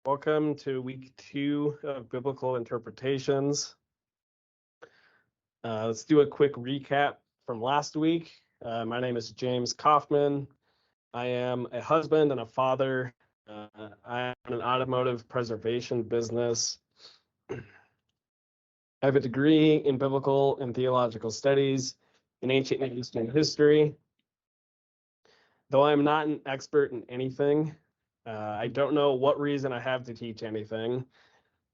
Welcome to week 2 of Biblical Interpretations. Let's do a quick recap from last week. My name is James Kaufman. I am a husband and a father. I am an automotive preservation business. I have a degree in biblical and theological studies in ancient Near Eastern history. Though I'm not an expert in anything, I don't know what reason I have to teach anything.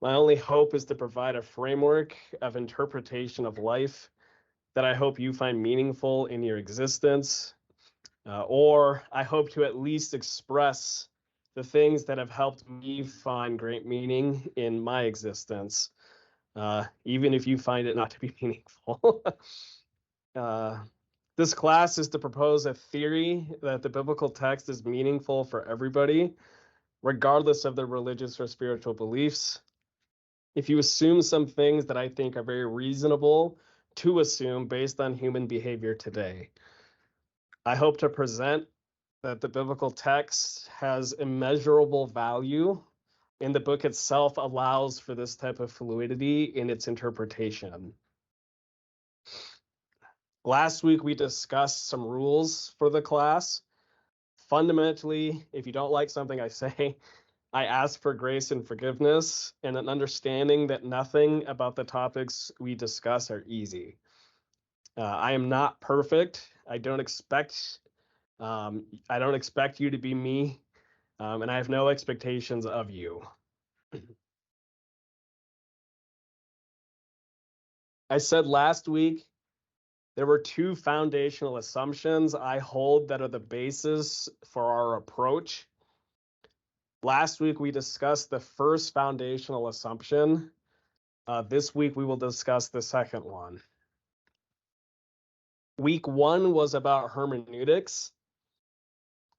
My only hope is to provide a framework of interpretation of life that I hope you find meaningful in your existence, or I hope to at least express the things that have helped me find great meaning in my existence, even if you find it not to be meaningful. This class is to propose a theory that the biblical text is meaningful for everybody, regardless of their religious or spiritual beliefs. If you assume some things that I think are very reasonable to assume based on human behavior today, I hope to present that the biblical text has immeasurable value, and the book itself allows for this type of fluidity in its interpretation. Last week, we discussed some rules for the class. Fundamentally, if you don't like something I say, I ask for grace and forgiveness and an understanding that nothing about the topics we discuss are easy. I am not perfect. I don't expect you to be me, and I have no expectations of you. I said last week there were 2 foundational assumptions I hold that are the basis for our approach. Last week, we discussed the first foundational assumption. This week, we will discuss the second one. Week 1 was about hermeneutics.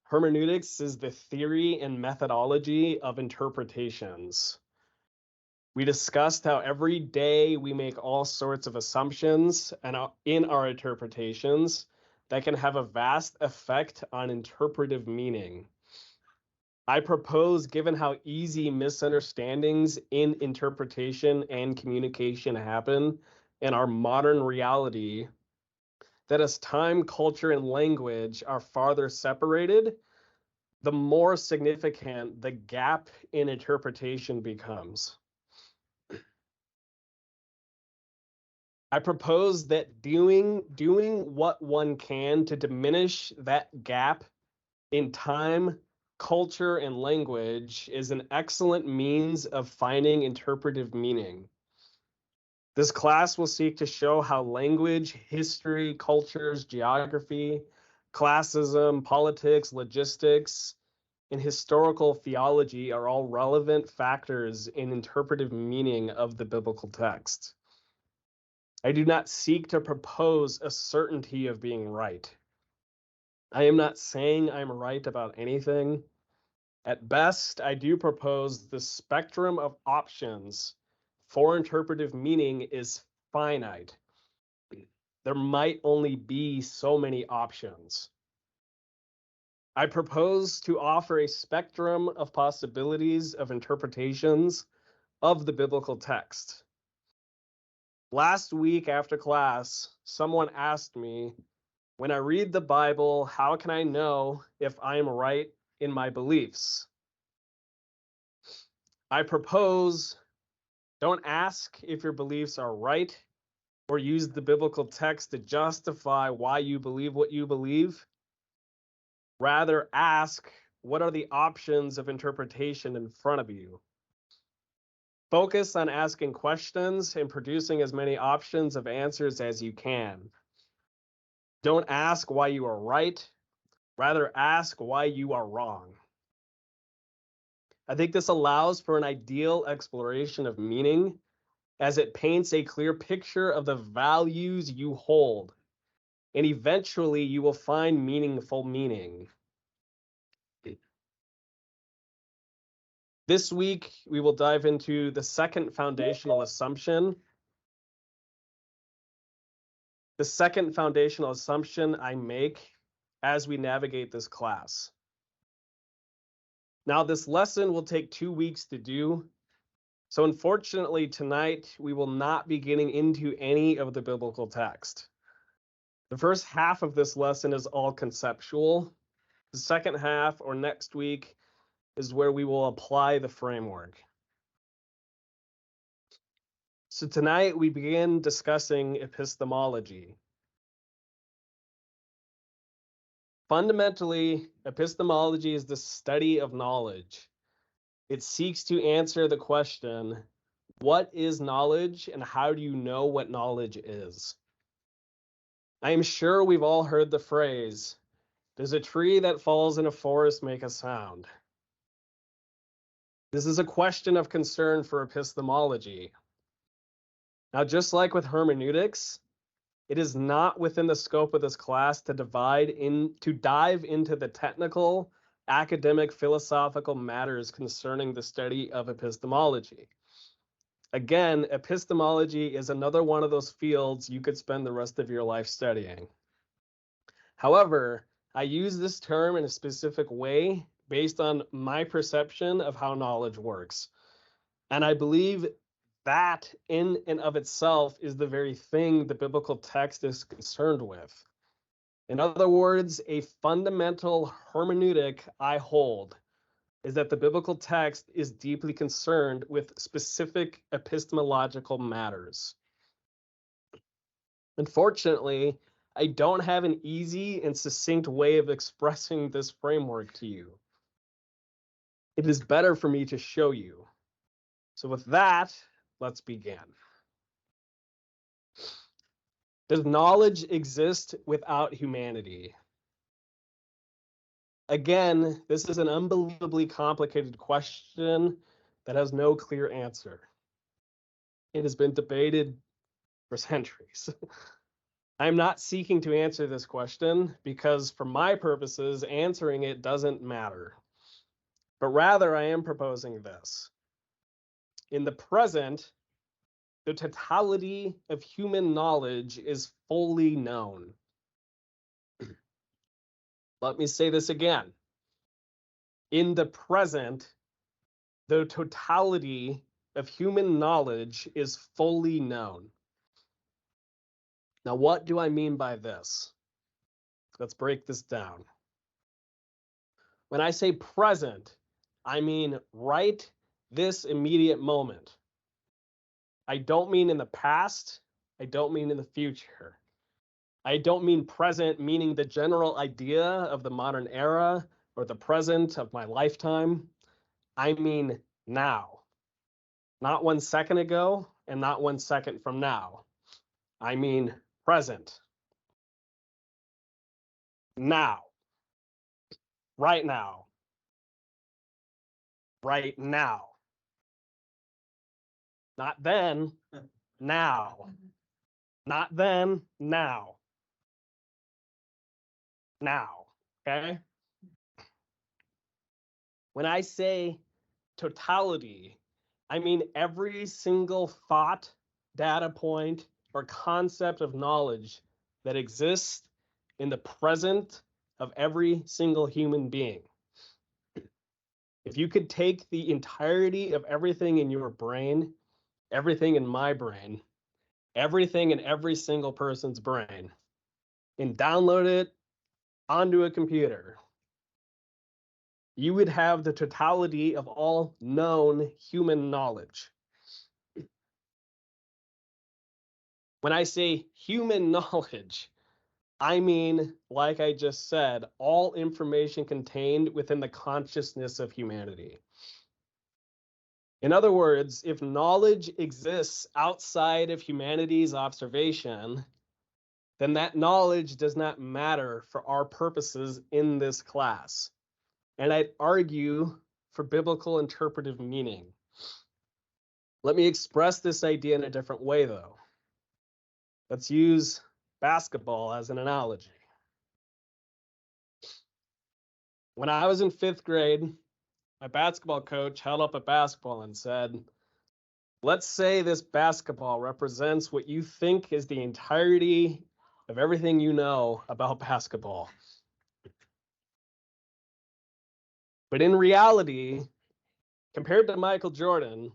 Hermeneutics is the theory and methodology of interpretations. We discussed how every day we make all sorts of assumptions in our interpretations that can have a vast effect on interpretive meaning. I propose, given how easy misunderstandings in interpretation and communication happen in our modern reality, that as time, culture, and language are farther separated, the more significant the gap in interpretation becomes. I propose that doing what one can to diminish that gap in time, culture, and language is an excellent means of finding interpretive meaning. This class will seek to show how language, history, cultures, geography, classism, politics, logistics, and historical theology are all relevant factors in interpretive meaning of the biblical text. I do not seek to propose a certainty of being right. I am not saying I'm right about anything. At best, I do propose the spectrum of options for interpretive meaning is finite. There might only be so many options. I propose to offer a spectrum of possibilities of interpretations of the biblical text. Last week after class, someone asked me, when I read the Bible, how can I know if I'm right in my beliefs? I propose, don't ask if your beliefs are right or use the biblical text to justify why you believe what you believe. Rather, ask, what are the options of interpretation in front of you? Focus on asking questions and producing as many options of answers as you can. Don't ask why you are right. Rather, ask why you are wrong. I think this allows for an ideal exploration of meaning, as it paints a clear picture of the values you hold, and eventually you will find meaningful meaning. This week, we will dive into the second foundational assumption. The second foundational assumption I make as we navigate this class. Now, this lesson will take 2 weeks to do. So unfortunately, tonight, we will not be getting into any of the biblical text. The first half of this lesson is all conceptual. The second half, or next week, is where we will apply the framework. So tonight, we begin discussing epistemology. Fundamentally, epistemology is the study of knowledge. It seeks to answer the question, what is knowledge and how do you know what knowledge is? I am sure we've all heard the phrase, does a tree that falls in a forest make a sound? This is a question of concern for epistemology. Now, just like with hermeneutics, it is not within the scope of this class to dive into the technical, academic, philosophical matters concerning the study of epistemology. Again, epistemology is another one of those fields you could spend the rest of your life studying. However, I use this term in a specific way based on my perception of how knowledge works. And I believe that in and of itself is the very thing the biblical text is concerned with. In other words, a fundamental hermeneutic I hold is that the biblical text is deeply concerned with specific epistemological matters. Unfortunately, I don't have an easy and succinct way of expressing this framework to you. It is better for me to show you. So with that, let's begin. Does knowledge exist without humanity? Again, this is an unbelievably complicated question that has no clear answer. It has been debated for centuries. I'm not seeking to answer this question because for my purposes, answering it doesn't matter. But rather, I am proposing this. In the present, the totality of human knowledge is fully known. Let me say this again. In the present, the totality of human knowledge is fully known. Now, what do I mean by this? Let's break this down. When I say present, I mean right this immediate moment. I don't mean in the past. I don't mean in the future. I don't mean present, meaning the general idea of the modern era or the present of my lifetime. I mean now. Not 1 second ago and not 1 second from now. I mean present. Now. Right now. Right now. Not then, now. Not then, now. Now. Okay? When I say totality, I mean every single thought, data point, or concept of knowledge that exists in the present of every single human being. If you could take the entirety of everything in your brain, everything in my brain, everything in every single person's brain, and download it onto a computer, you would have the totality of all known human knowledge. When I say human knowledge, I mean, like I just said, all information contained within the consciousness of humanity. In other words, if knowledge exists outside of humanity's observation, then that knowledge does not matter for our purposes in this class. And I'd argue for biblical interpretive meaning. Let me express this idea in a different way, though. Let's use basketball as an analogy. When I was in 5th grade, my basketball coach held up a basketball and said, let's say this basketball represents what you think is the entirety of everything you know about basketball. But in reality, compared to Michael Jordan,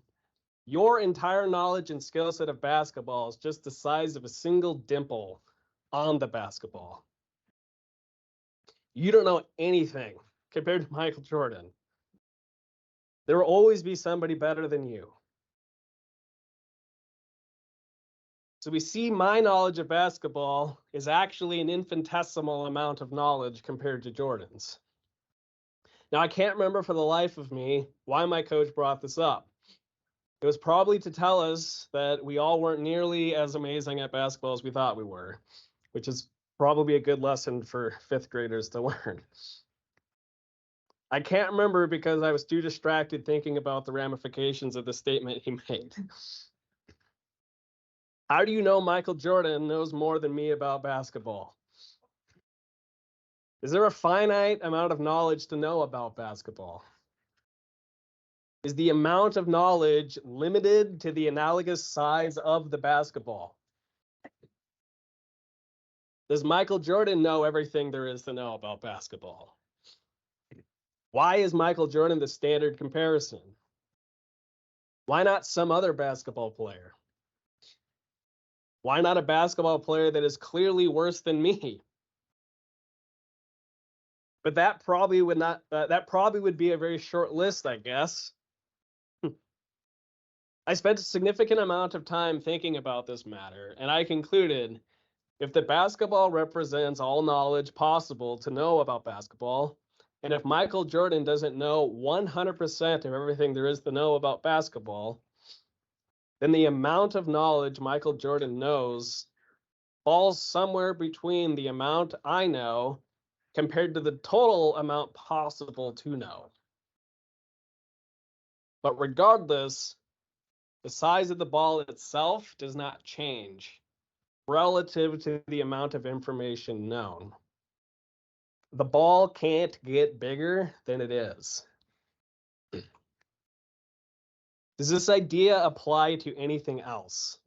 your entire knowledge and skill set of basketball is just the size of a single dimple on the basketball. You don't know anything compared to Michael Jordan. There will always be somebody better than you. So we see my knowledge of basketball is actually an infinitesimal amount of knowledge compared to Jordan's. Now, I can't remember for the life of me why my coach brought this up. It was probably to tell us that we all weren't nearly as amazing at basketball as we thought we were, which is probably a good lesson for fifth graders to learn. I can't remember because I was too distracted thinking about the ramifications of the statement he made. How do you know Michael Jordan knows more than me about basketball? Is there a finite amount of knowledge to know about basketball? Is the amount of knowledge limited to the analogous size of the basketball? Does Michael Jordan know everything there is to know about basketball? Why is Michael Jordan the standard comparison? Why not some other basketball player? Why not a basketball player that is clearly worse than me? But that probably would be a very short list, I guess. I spent a significant amount of time thinking about this matter, and I concluded if the basketball represents all knowledge possible to know about basketball, and if Michael Jordan doesn't know 100% of everything there is to know about basketball, then the amount of knowledge Michael Jordan knows falls somewhere between the amount I know compared to the total amount possible to know. But regardless, the size of the ball itself does not change relative to the amount of information known. The ball can't get bigger than it is. Does this idea apply to anything else?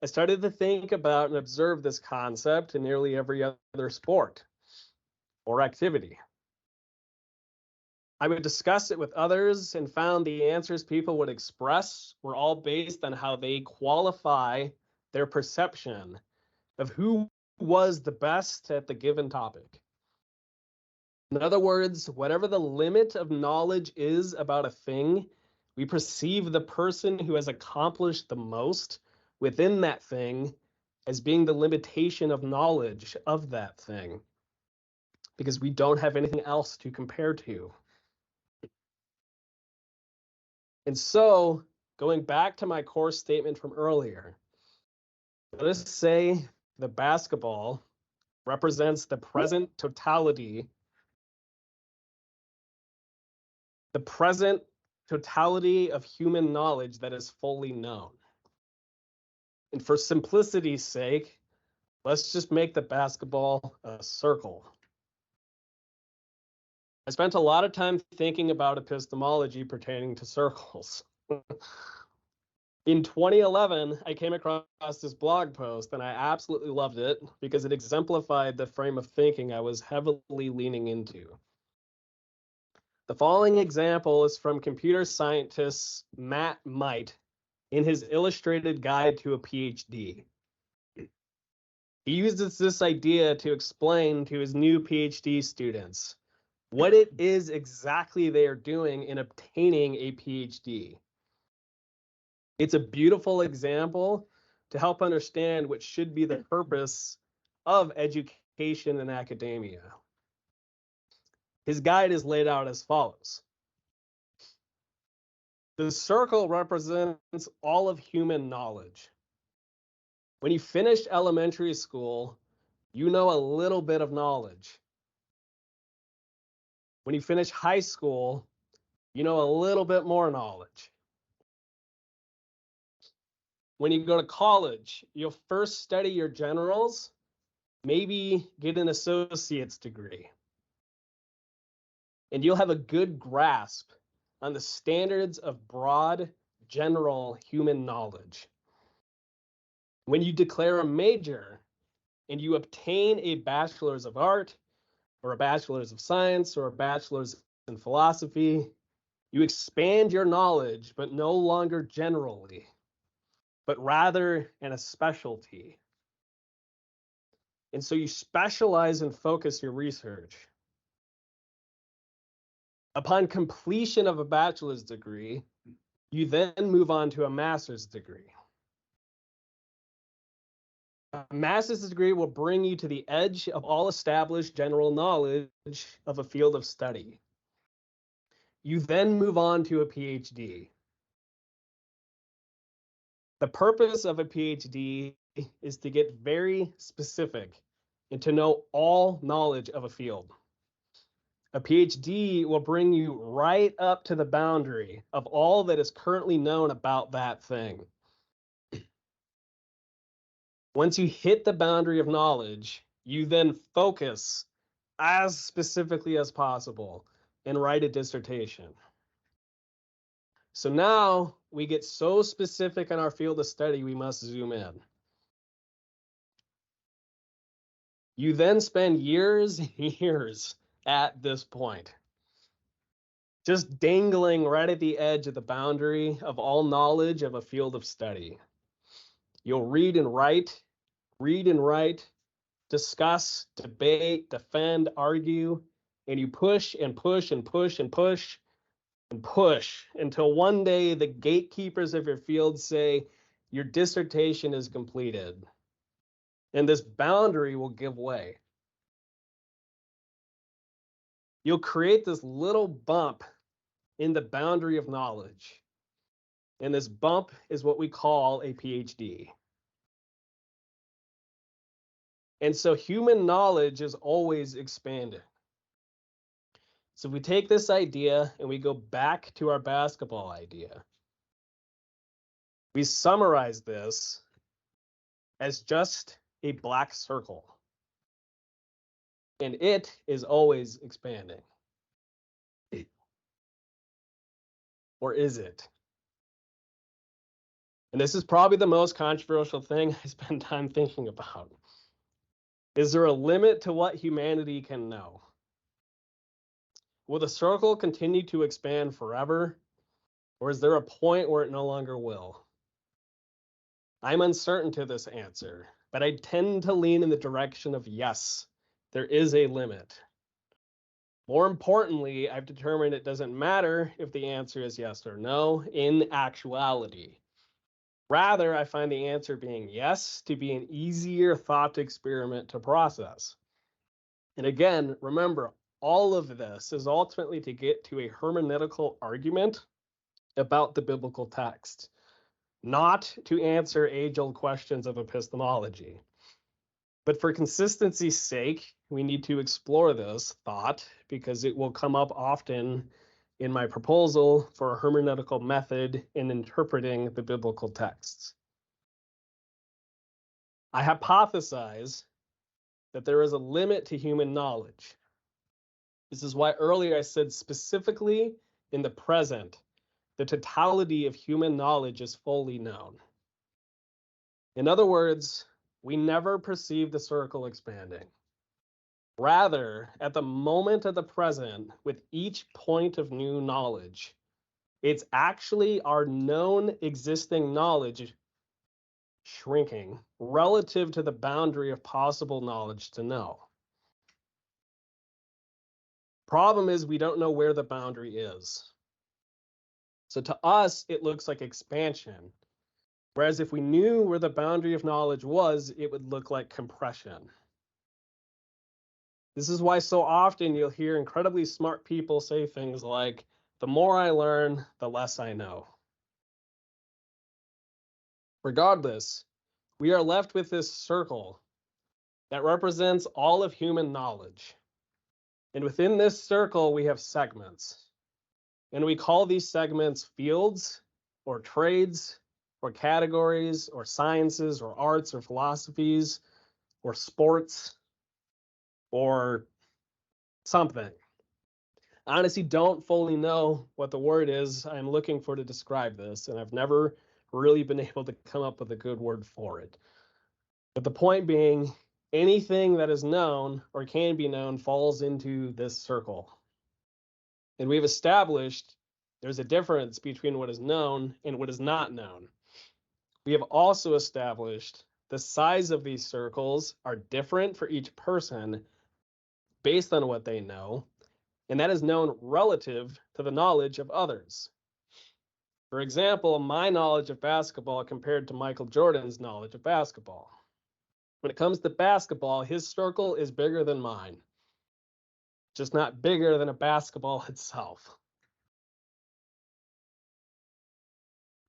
I started to think about and observe this concept in nearly every other sport or activity. I would discuss it with others and found the answers people would express were all based on how they qualify their perception of who was the best at the given topic. In other words, whatever the limit of knowledge is about a thing, we perceive the person who has accomplished the most within that thing as being the limitation of knowledge of that thing, because we don't have anything else to compare to. And so, going back to my core statement from earlier, let us say the basketball represents the present totality of human knowledge that is fully known. And for simplicity's sake, let's just make the basketball a circle. I spent a lot of time thinking about epistemology pertaining to circles. In 2011, I came across this blog post and I absolutely loved it because it exemplified the frame of thinking I was heavily leaning into. The following example is from computer scientist Matt Might in his illustrated guide to a PhD. He uses this idea to explain to his new PhD students what it is exactly they are doing in obtaining a PhD. It's a beautiful example to help understand what should be the purpose of education and academia. His guide is laid out as follows. The circle represents all of human knowledge. When you finish elementary school, you know a little bit of knowledge. When you finish high school, you know a little bit more knowledge. When you go to college, you'll first study your generals, maybe get an associate's degree. And you'll have a good grasp on the standards of broad, general human knowledge. When you declare a major and you obtain a bachelor's of art, or a bachelor's of science, or a bachelor's in philosophy, you expand your knowledge, but no longer generally, but rather in a specialty. And so you specialize and focus your research. Upon completion of a bachelor's degree, you then move on to a master's degree. A master's degree will bring you to the edge of all established general knowledge of a field of study. You then move on to a PhD. The purpose of a PhD is to get very specific and to know all knowledge of a field. A PhD will bring you right up to the boundary of all that is currently known about that thing. Once you hit the boundary of knowledge, you then focus as specifically as possible and write a dissertation. So now we get so specific in our field of study, we must zoom in. You then spend years and years at this point, just dangling right at the edge of the boundary of all knowledge of a field of study. You'll read and write, discuss, debate, defend, argue, and you push and push and push and push and push until one day the gatekeepers of your field say your dissertation is completed. And this boundary will give way. You'll create this little bump in the boundary of knowledge. And this bump is what we call a PhD. And so human knowledge is always expanding. So if we take this idea and we go back to our basketball idea, we summarize this as just a black circle. And it is always expanding. Or is it? And this is probably the most controversial thing I spend time thinking about. Is there a limit to what humanity can know? Will the circle continue to expand forever? Or is there a point where it no longer will? I'm uncertain to this answer, but I tend to lean in the direction of yes, there is a limit. More importantly, I've determined it doesn't matter if the answer is yes or no in actuality. Rather, I find the answer being yes to be an easier thought experiment to process. And again, remember, all of this is ultimately to get to a hermeneutical argument about the biblical text, not to answer age-old questions of epistemology. But for consistency's sake, we need to explore this thought because it will come up often in my proposal for a hermeneutical method in interpreting the biblical texts. I hypothesize that there is a limit to human knowledge. This is why earlier I said specifically in the present, the totality of human knowledge is fully known. In other words, we never perceive the circle expanding. Rather, at the moment of the present, with each point of new knowledge, it's actually our known existing knowledge shrinking relative to the boundary of possible knowledge to know. Problem is we don't know where the boundary is. So to us, it looks like expansion. Whereas if we knew where the boundary of knowledge was, it would look like compression. This is why so often you'll hear incredibly smart people say things like, the more I learn, the less I know. Regardless, we are left with this circle that represents all of human knowledge. And within this circle, we have segments. And we call these segments fields or trades or categories or sciences or arts or philosophies or sports or something. I honestly don't fully know what the word is I'm looking for to describe this, and I've never really been able to come up with a good word for it. But the point being, anything that is known or can be known falls into this circle. And we've established there's a difference between what is known and what is not known. We have also established the size of these circles are different for each person based on what they know, and that is known relative to the knowledge of others. For example, my knowledge of basketball compared to Michael Jordan's knowledge of basketball. When it comes to basketball, his circle is bigger than mine, just not bigger than a basketball itself.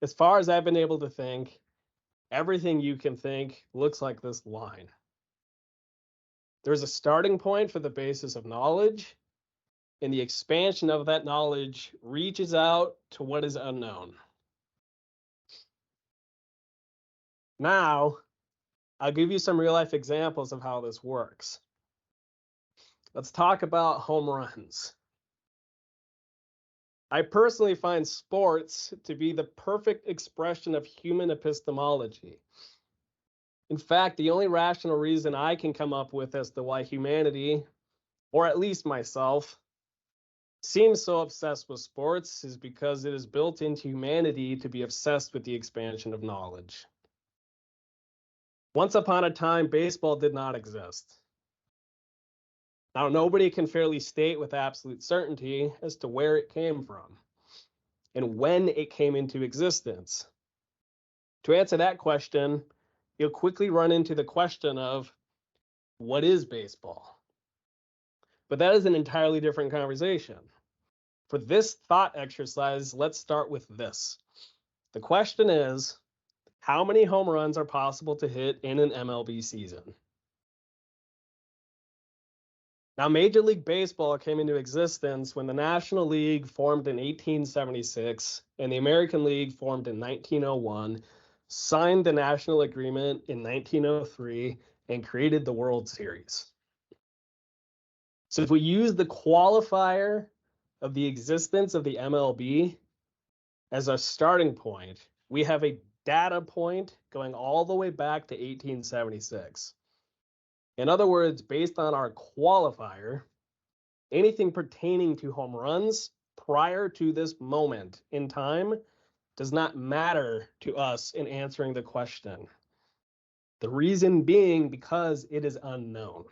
As far as I've been able to think, everything you can think looks like this line. There's a starting point for the basis of knowledge, and the expansion of that knowledge reaches out to what is unknown. Now, I'll give you some real-life examples of how this works. Let's talk about home runs. I personally find sports to be the perfect expression of human epistemology. In fact, the only rational reason I can come up with as to why humanity, or at least myself, seems so obsessed with sports is because it is built into humanity to be obsessed with the expansion of knowledge. Once upon a time, baseball did not exist. Now, nobody can fairly state with absolute certainty as to where it came from and when it came into existence. To answer that question, you'll quickly run into the question of what is baseball? But that is an entirely different conversation. For this thought exercise, let's start with this. The question is, how many home runs are possible to hit in an MLB season? Now, Major League Baseball came into existence when the National League formed in 1876 and the American League formed in 1901, signed the National Agreement in 1903, and created the World Series. So if we use the qualifier of the existence of the MLB as a starting point, we have a data point going all the way back to 1876. In other words, based on our qualifier, anything pertaining to home runs prior to this moment in time does not matter to us in answering the question. The reason being because it is unknown.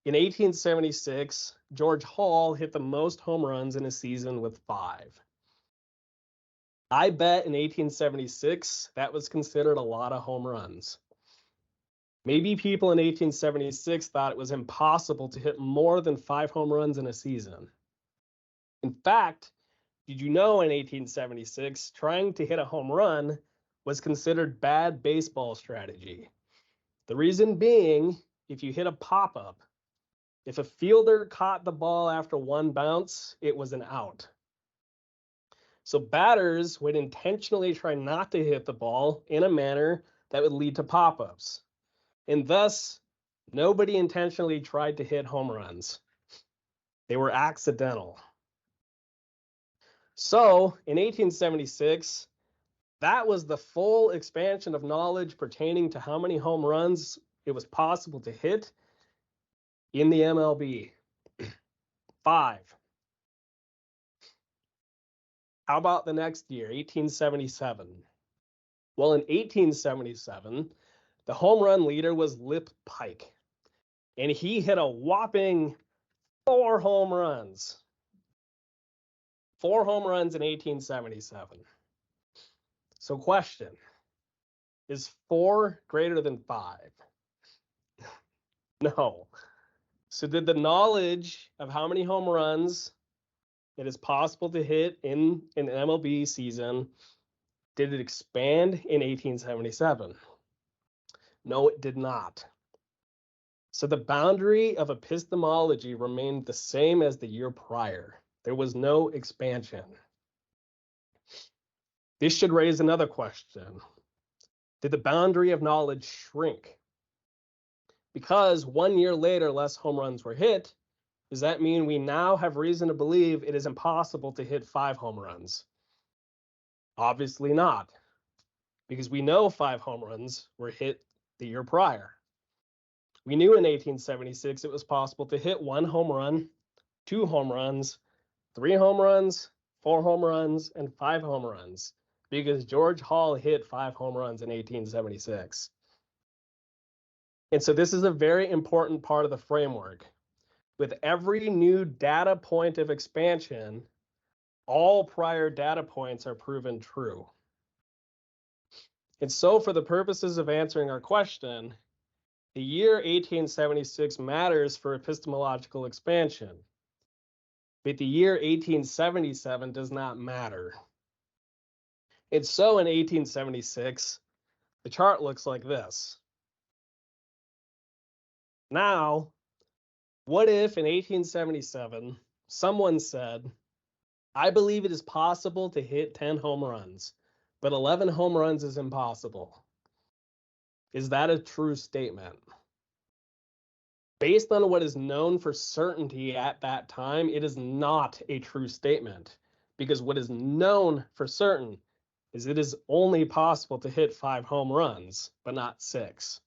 In 1876, George Hall hit the most home runs in a season with 5. I bet in 1876, that was considered a lot of home runs. Maybe people in 1876 thought it was impossible to hit more than 5 home runs in a season. In fact, did you know in 1876, trying to hit a home run was considered bad baseball strategy? The reason being, if you hit a pop-up, if a fielder caught the ball after one bounce, it was an out. So batters would intentionally try not to hit the ball in a manner that would lead to pop-ups. And thus, nobody intentionally tried to hit home runs. They were accidental. So in 1876, that was the full expansion of knowledge pertaining to how many home runs it was possible to hit in the MLB. 5. How about the next year, 1877? Well, in 1877, the home run leader was Lip Pike, and he hit a whopping 4 home runs. 4 home runs in 1877. So question, is 4 greater than 5? No. So did the knowledge of how many home runs it is possible to hit in an MLB season, did it expand in 1877? No, it did not. So the boundary of epistemology remained the same as the year prior. There was no expansion. This should raise another question. Did the boundary of knowledge shrink? Because 1 year later, less home runs were hit, does that mean we now have reason to believe it is impossible to hit 5 home runs? Obviously not. because we know 5 home runs were hit the year prior. We knew in 1876 it was possible to hit 1 home run, 2 home runs, 3 home runs, 4 home runs, and 5 home runs, because George Hall hit 5 home runs in 1876. And so this is a very important part of the framework. With every new data point of expansion, all prior data points are proven true. And so for the purposes of answering our question, the year 1876 matters for epistemological expansion, but the year 1877 does not matter. And so in 1876, the chart looks like this. Now, what if in 1877, someone said, I believe it is possible to hit 10 home runs, but 11 home runs is impossible? Is that a true statement? Based on what is known for certainty at that time, it is not a true statement, because what is known for certain is it is only possible to hit 5 home runs, but not 6.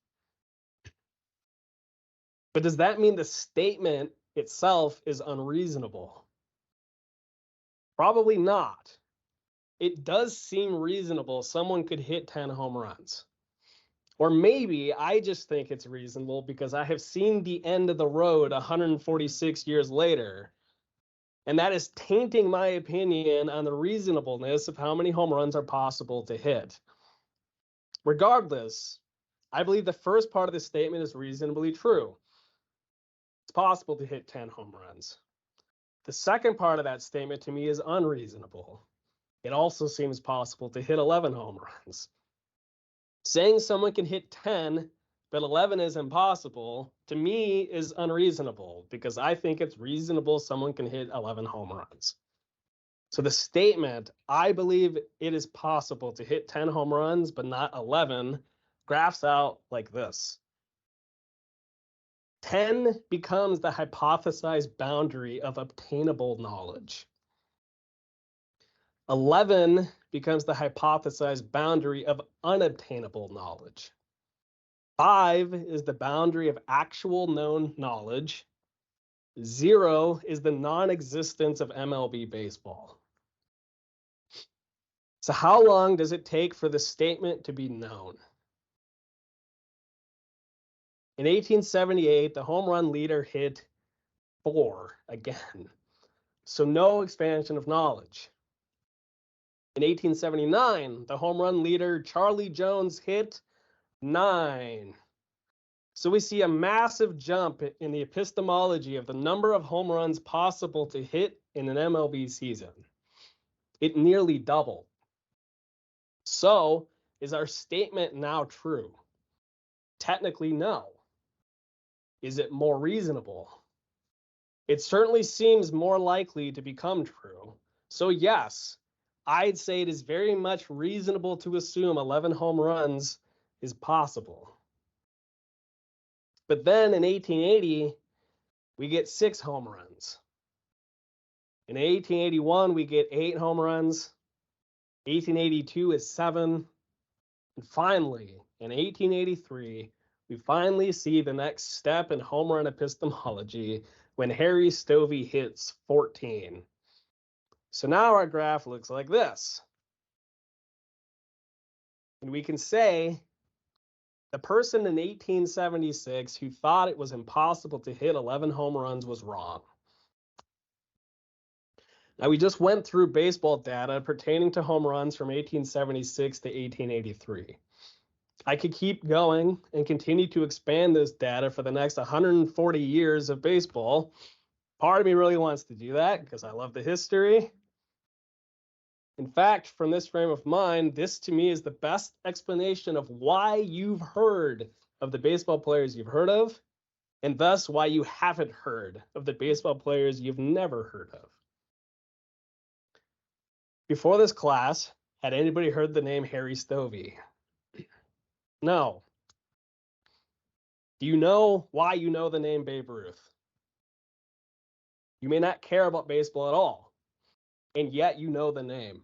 But does that mean the statement itself is unreasonable? Probably not. It does seem reasonable someone could hit 10 home runs. Or maybe I just think it's reasonable because I have seen the end of the road 146 years later, and that is tainting my opinion on the reasonableness of how many home runs are possible to hit. Regardless, I believe the first part of the statement is reasonably true. It's possible to hit 10 home runs. The second part of that statement to me is unreasonable. It also seems possible to hit 11 home runs. Saying someone can hit 10, but 11 is impossible, to me is unreasonable, because I think it's reasonable someone can hit 11 home runs. So the statement, I believe it is possible to hit 10 home runs, but not 11, graphs out like this. 10 becomes the hypothesized boundary of obtainable knowledge. 11 becomes the hypothesized boundary of unobtainable knowledge. 5 is the boundary of actual known knowledge. 0 is the non-existence of MLB baseball. So how long does it take for the statement to be known? In 1878, the home run leader hit 4 again. So no expansion of knowledge. In 1879, the home run leader Charlie Jones hit 9. So we see a massive jump in the epistemology of the number of home runs possible to hit in an MLB season. It nearly doubled. So is our statement now true? Technically, no. Is it more reasonable? It certainly seems more likely to become true. So yes, I'd say it is very much reasonable to assume 11 home runs is possible. But then in 1880, we get 6 home runs. In 1881, we get 8 home runs. 1882 is 7. And finally, in 1883, we finally see the next step in home run epistemology when Harry Stovey hits 14. So now our graph looks like this. And we can say the person in 1876 who thought it was impossible to hit 11 home runs was wrong. Now, we just went through baseball data pertaining to home runs from 1876 to 1883. I could keep going and continue to expand this data for the next 140 years of baseball. Part of me really wants to do that because I love the history. In fact, from this frame of mind, this to me is the best explanation of why you've heard of the baseball players you've heard of, and thus why you haven't heard of the baseball players you've never heard of. Before this class, had anybody heard the name Harry Stovey? No. Do you know why you know the name Babe Ruth? You may not care about baseball at all, and yet you know the name.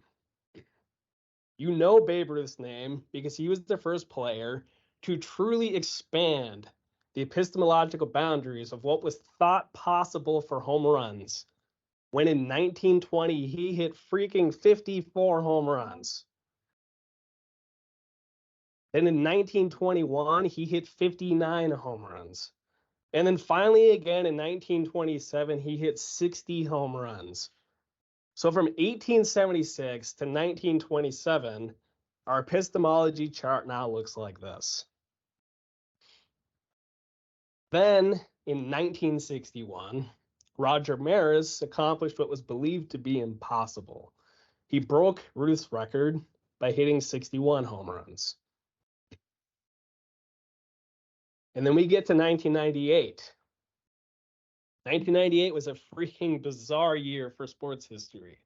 You know Babe Ruth's name because he was the first player to truly expand the epistemological boundaries of what was thought possible for home runs, when in 1920 he hit freaking 54 home runs. Then in 1921, he hit 59 home runs. And then finally again in 1927, he hit 60 home runs. So from 1876 to 1927, our epistemology chart now looks like this. Then in 1961, Roger Maris accomplished what was believed to be impossible. He broke Ruth's record by hitting 61 home runs. And then we get to 1998. 1998 was a freaking bizarre year for sports history.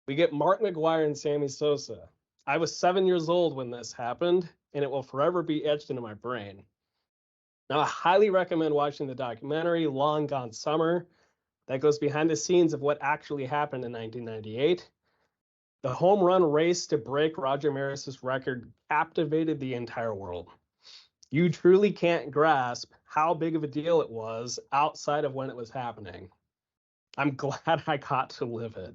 We get Mark McGwire and Sammy Sosa. I was 7 years old when this happened, and it will forever be etched into my brain. Now, I highly recommend watching the documentary Long Gone Summer that goes behind the scenes of what actually happened in 1998. The home run race to break Roger Maris's record captivated the entire world. You truly can't grasp how big of a deal it was outside of when it was happening. I'm glad I got to live it.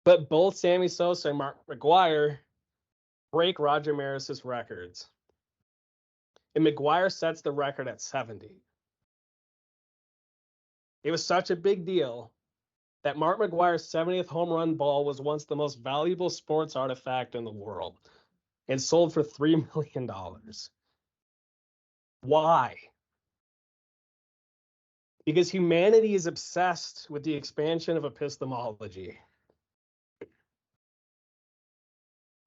But both Sammy Sosa and Mark McGwire break Roger Maris's records. And McGwire sets the record at 70. It was such a big deal that Mark McGwire's 70th home run ball was once the most valuable sports artifact in the world and sold for $3 million. Why? Because humanity is obsessed with the expansion of epistemology.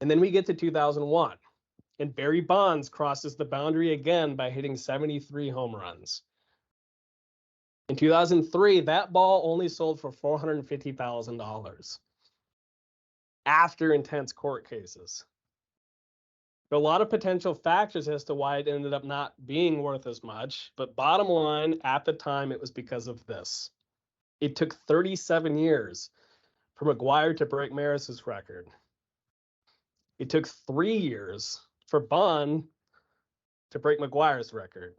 And then we get to 2001, and Barry Bonds crosses the boundary again by hitting 73 home runs. In 2003, that ball only sold for $450,000 after intense court cases. There are a lot of potential factors as to why it ended up not being worth as much, but bottom line, at the time, it was because of this. It took 37 years for McGwire to break Maris's record. It took 3 years for Bond to break McGwire's record.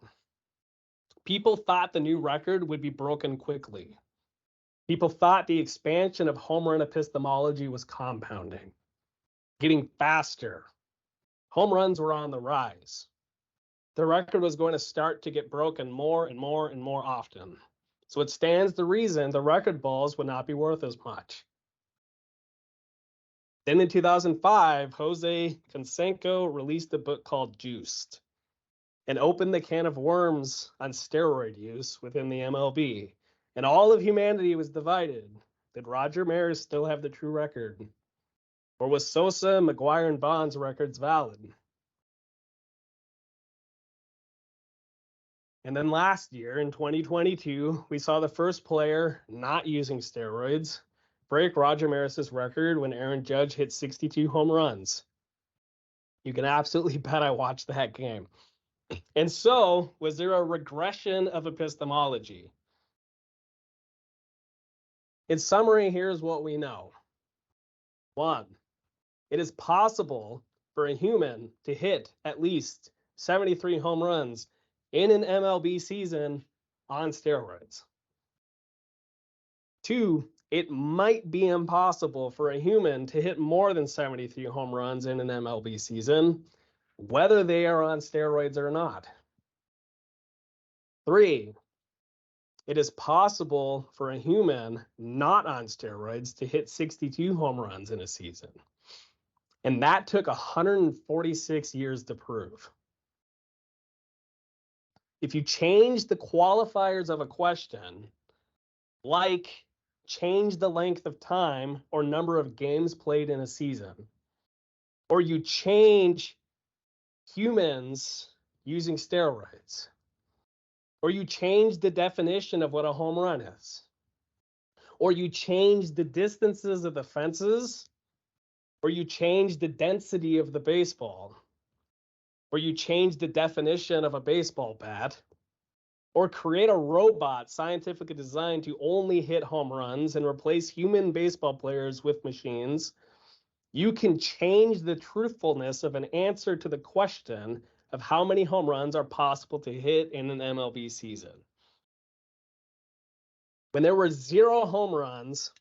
People thought the new record would be broken quickly. People thought the expansion of home run epistemology was compounding, getting faster. Home runs were on the rise. The record was going to start to get broken more and more and more often. So it stands to reason the record balls would not be worth as much. Then in 2005, Jose Canseco released a book called Juiced and opened the can of worms on steroid use within the MLB. And all of humanity was divided. Did Roger Maris still have the true record? Or was Sosa, McGwire, and Bonds' records valid? And then last year, in 2022, we saw the first player not using steroids break Roger Maris's record when Aaron Judge hit 62 home runs. You can absolutely bet I watched that game. And so, was there a regression of epistemology? In summary, here's what we know. 1, it is possible for a human to hit at least 73 home runs in an MLB season on steroids. 2, it might be impossible for a human to hit more than 73 home runs in an MLB season, whether they are on steroids or not. 3, it is possible for a human not on steroids to hit 62 home runs in a season. And that took 146 years to prove. If you change the qualifiers of a question, like change the length of time or number of games played in a season, or you change humans using steroids, or you change the definition of what a home run is, or you change the distances of the fences, or you change the density of the baseball, or you change the definition of a baseball bat, or create a robot scientifically designed to only hit home runs and replace human baseball players with machines, You can change the truthfulness of an answer to the question of how many home runs are possible to hit in an MLB season. When there were 0 home runs,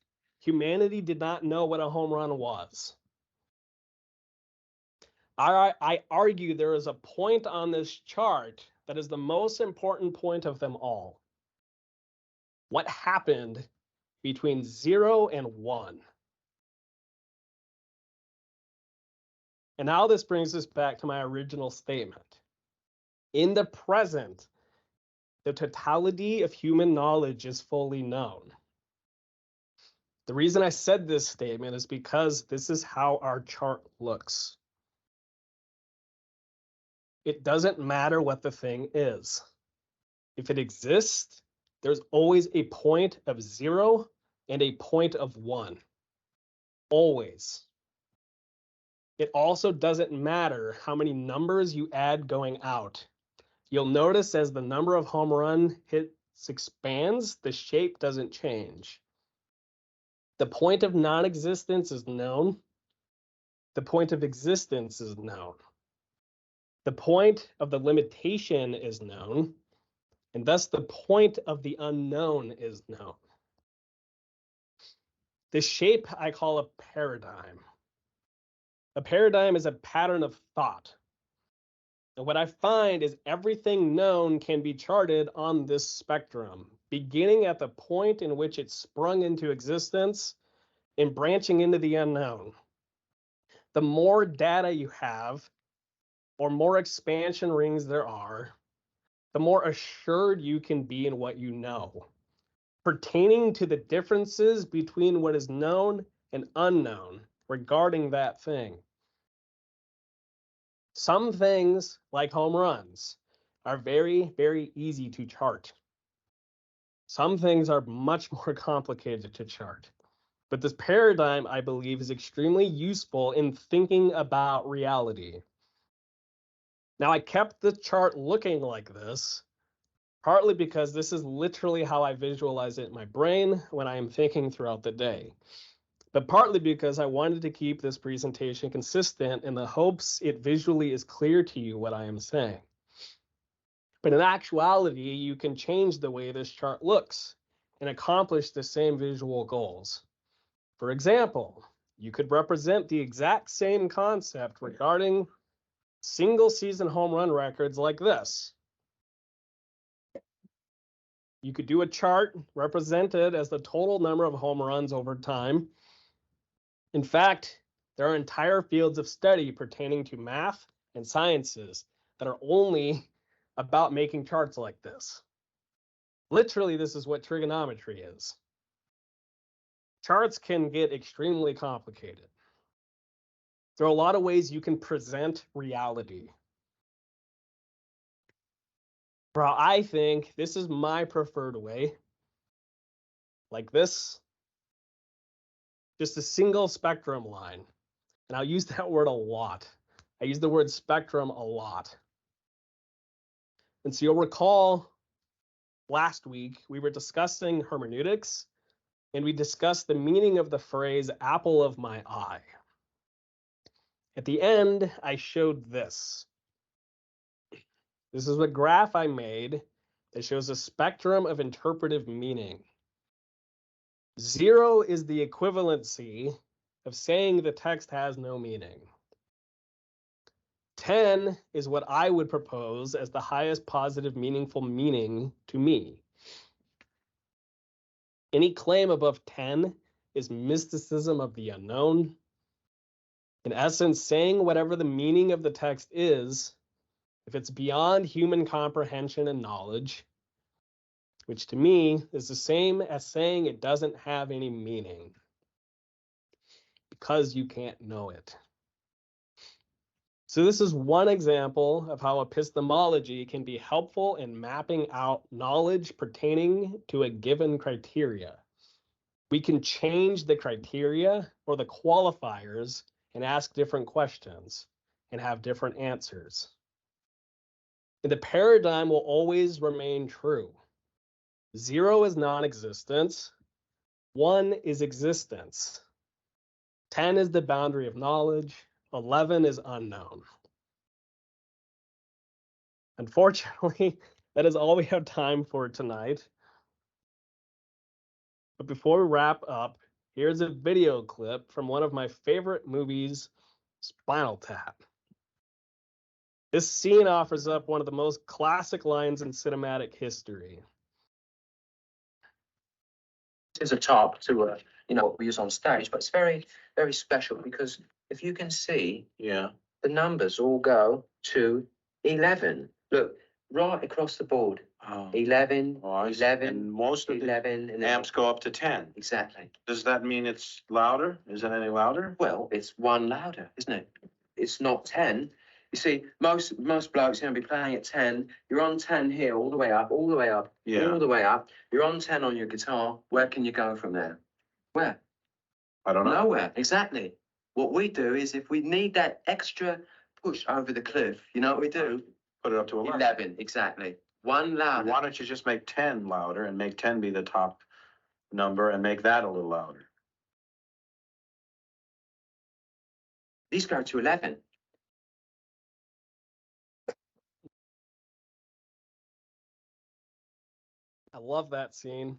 humanity did not know what a home run was. I argue there is a point on this chart that is the most important point of them all. What happened between 0 and 1? And now this brings us back to my original statement. In the present, the totality of human knowledge is fully known. The reason I said this statement is because this is how our chart looks. It doesn't matter what the thing is. If it exists, there's always a point of 0 and a point of 1. Always. It also doesn't matter how many numbers you add going out. You'll notice as the number of home run hits expands, the shape doesn't change. The point of non-existence is known. The point of existence is known. The point of the limitation is known, and thus the point of the unknown is known. This shape I call a paradigm. A paradigm is a pattern of thought. And what I find is everything known can be charted on this spectrum, beginning at the point in which it sprung into existence and branching into the unknown. The more data you have, or more expansion rings there are, the more assured you can be in what you know, pertaining to the differences between what is known and unknown regarding that thing. Some things, like home runs, are very, very easy to chart. Some things are much more complicated to chart. But this paradigm, I believe, is extremely useful in thinking about reality. Now, I kept the chart looking like this, partly because this is literally how I visualize it in my brain when I am thinking throughout the day, but partly because I wanted to keep this presentation consistent in the hopes it visually is clear to you what I am saying. But in actuality, you can change the way this chart looks and accomplish the same visual goals. For example, you could represent the exact same concept regarding single season home run records like this. You could do a chart represented as the total number of home runs over time. In fact, there are entire fields of study pertaining to math and sciences that are only about making charts like this. Literally, this is what trigonometry is. Charts can get extremely complicated. There are a lot of ways you can present reality. For how I think, this is my preferred way. Like this. Just a single spectrum line. And I'll use that word a lot. I use the word spectrum a lot. And so you'll recall last week we were discussing hermeneutics, and we discussed the meaning of the phrase apple of my eye. At the end, I showed this. This is a graph I made that shows a spectrum of interpretive meaning. 0 is the equivalency of saying the text has no meaning. 10 is what I would propose as the highest positive meaningful meaning to me. Any claim above 10 is mysticism of the unknown. In essence, saying whatever the meaning of the text is, if it's beyond human comprehension and knowledge, which to me is the same as saying it doesn't have any meaning, because you can't know it. So this is one example of how epistemology can be helpful in mapping out knowledge pertaining to a given criteria. We can change the criteria or the qualifiers and ask different questions and have different answers. And the paradigm will always remain true. 0 is non-existence. 1 is existence. 10 is the boundary of knowledge. 11 is unknown. Unfortunately, that is all we have time for tonight. But before we wrap up, here's a video clip from one of my favorite movies, Spinal Tap. This scene offers up one of the most classic lines in cinematic history. Is a top to what we use on stage, but it's very, very special because if you can see, the numbers all go to 11. Look, right across the board. 11, 11, and most of 11, the and amps go up to 10. Exactly. Does that mean it's louder? Is it any louder? Well, it's one louder, isn't it? It's not 10. You see, most blokes are going to be playing at 10. You're on 10 here, all the way up, all the way up, all the way up. You're on 10 on your guitar. Where can you go from there? Where? I don't know. Nowhere, exactly. What we do is if we need that extra push over the cliff, you know what we do? Put it up to 11. 11, exactly. One louder. Why don't you just make 10 louder and make 10 be the top number and make that a little louder? These go to 11. I love that scene.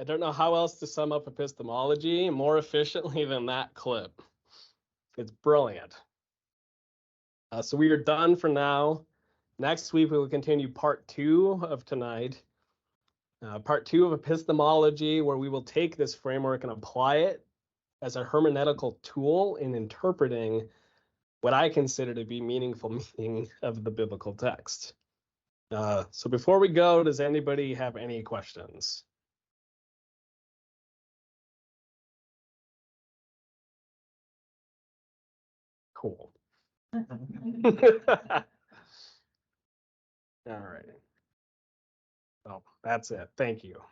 I don't know how else to sum up epistemology more efficiently than that clip. It's brilliant. So we are done for now. Next week, we will continue part 2 of tonight. Part 2 of epistemology, where we will take this framework and apply it as a hermeneutical tool in interpreting what I consider to be meaningful meaning of the biblical text. So before we go, does anybody have any questions? Cool. All right. Oh, that's it. Thank you.